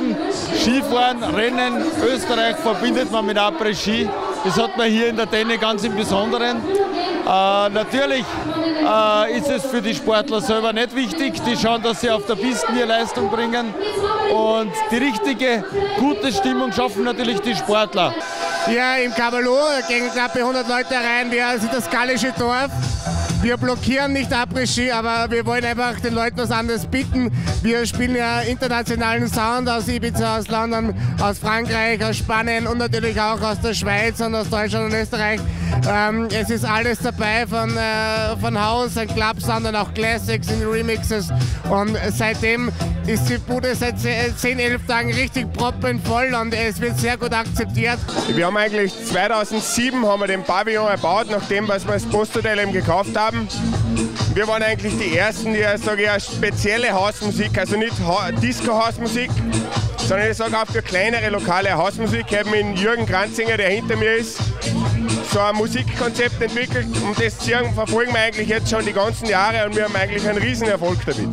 Geschichten. Skifahren, Rennen, Österreich verbindet man mit Après-Ski. Das hat man hier in der Tenne ganz im Besonderen. Natürlich ist es für die Sportler selber nicht wichtig. Die schauen, dass sie auf der Piste ihre Leistung bringen. Und die richtige, gute Stimmung schaffen natürlich die Sportler. Hier im Cavallot gehen knappe 100 Leute rein. Wir sind das gallische Dorf. Wir blockieren nicht Après-Ski, aber wir wollen einfach den Leuten was anderes bieten. Wir spielen ja internationalen Sound aus Ibiza, aus London, aus Frankreich, aus Spanien und natürlich auch aus der Schweiz und aus Deutschland und Österreich. Es ist alles dabei, von Haus, ein Club-Sound und auch Classics und Remixes. Und seitdem ist die Bude seit 10, 11 Tagen richtig proppenvoll und es wird sehr gut akzeptiert. Wir haben eigentlich 2007 haben wir den Pavillon erbaut, nachdem wir das Posthotel eben gekauft haben. Wir waren eigentlich die Ersten, die sage ich, spezielle Hausmusik, also nicht Disco-Hausmusik, sondern ich sage auch für kleinere lokale Hausmusik. Ich habe mit Jürgen Kranzinger, der hinter mir ist, so ein Musikkonzept entwickelt und das verfolgen wir eigentlich jetzt schon die ganzen Jahre und wir haben eigentlich einen Riesenerfolg damit.